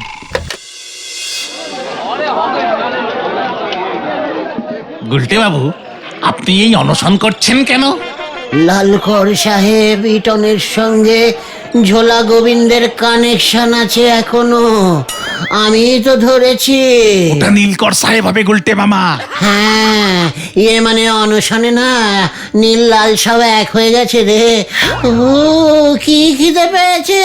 গুলটে বাবু, আপনি এই অনশন করছেন কেন? লালকর সাহেব ইটনের সঙ্গে ঝোলা গোবিন্দের কানেকশন আছে এখনো। আমি তো ধরেছি। ওটা নীলকর সাহেব হবে গুলটে মামা। হ্যাঁ, ইয়ে মানে অনশনে না নীল লাল সব এক হয়ে গেছে রে। ও কি খিদে পেয়েছে।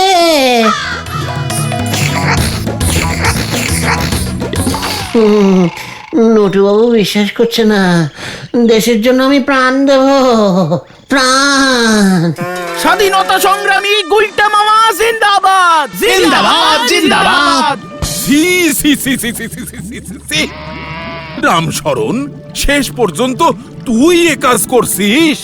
নটুবাবু বিশ্বাস করছে না। দেশের জন্য আমি প্রাণ দেব, প্রাণ। স্বাধীনতা সংগ্রামী গুলটে মামা জিন্দাবাদ জিন্দাবাদ জিন্দাবাদ। সি সি সি সি সি সি সি সি সি। রামশরণ, শেষ পর্যন্ত তুই এ কাজ করছিস?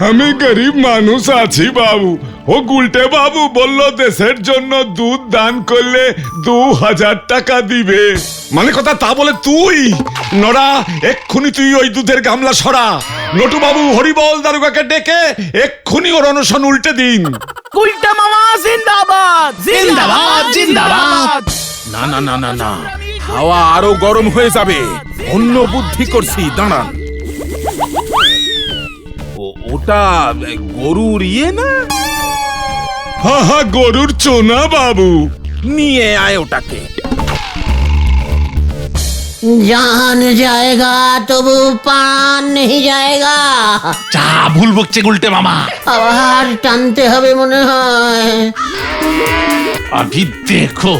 আমি গরিব মানুষ আছি বাবু। ও গুলটে বাবু বলল দেশের জন্য দুধ দান করলে 2000 টাকা দিবে। মানে কথা তা বলে তুই নড়া এক্ষুনি তুই ওই দুধের গামলা সরা। নটু বাবু হরিবল দারোগাকে ডেকে এক্ষুনি ওর অনশন উল্টে দিন। গুলটে মামা জিন্দাবাদ জিন্দাবাদ জিন্দাবাদ। না না না না না, হাওয়া আরো গরম হয়ে যাবে। অন্য বুদ্ধি করছি, দাঁড়ান। ওটা গরুর ইয়ে না? হা হা, গরুর চোনা বাবু। নিয়ে আয় ওটাকে। জান জায়গা তবু পান নেই জায়গা। যা ভুল বকছে গুলটে মামা। আবার টানতে হবে মনে হয়। अभी देखो।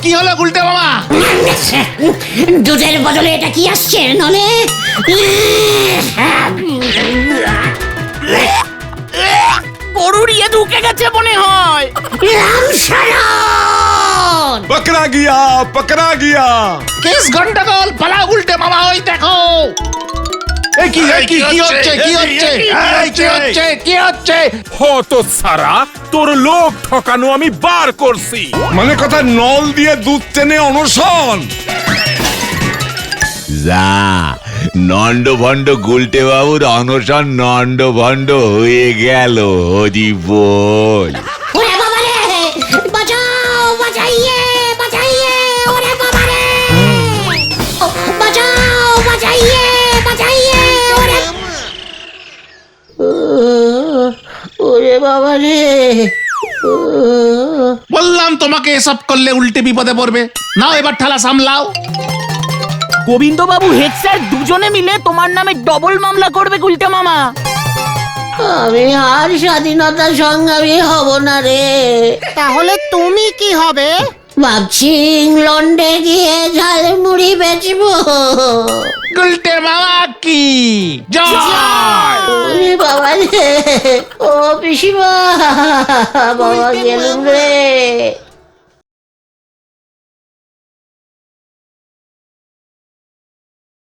কি হলো গুলটে মামা? দুধের বদলে এটা কি আসছে নলে? গরুর ইয়ে ঢুকে গেছে মনে হয়। पकड़ा गया पकड़ा गया। কেস গন্ডগোল, পালাও গুলটে মামা। ওই দেখো কি হচ্ছে? হতো সারা, তোর লোক ঠকানো আমি বার করছি। মানে কথা নল দিয়ে দুধ টেনে অনশন। যা নন্ড ভণ্ড গুলটে বাবুর অনশন নন্ড ভণ্ড হয়ে গেল। হরি বল। ওরে বাবা রে, বাঁচাও, বাঁচাইয়ে, বাঁচাইয়ে, ওরে বাবা রে, বাঁচাও, বাঁচাইয়ে, বাঁচাইয়ে, ওরে ওরে বাবা রে। বললাম তোমাকে এসব করলে উল্টে বিপদে পড়বে। নাও এবার ঠালা সামলাও। গোবিন্দবাবু হেড স্যার দুজনে মিলে তোমার নামে ডবল মামলা করবে গুলটে মামা। আমি আর স্বাধীনতা সংগ্রামী হব না রে। তাহলে তুমি কি হবে? ভাবছি ইংল্যান্ডে গিয়ে ঝালমুড়ি বেচবো। গুলটে মামা কি জয়। ওরে বাবা রে, ও পিসিমা, বাবা গেলুম রে।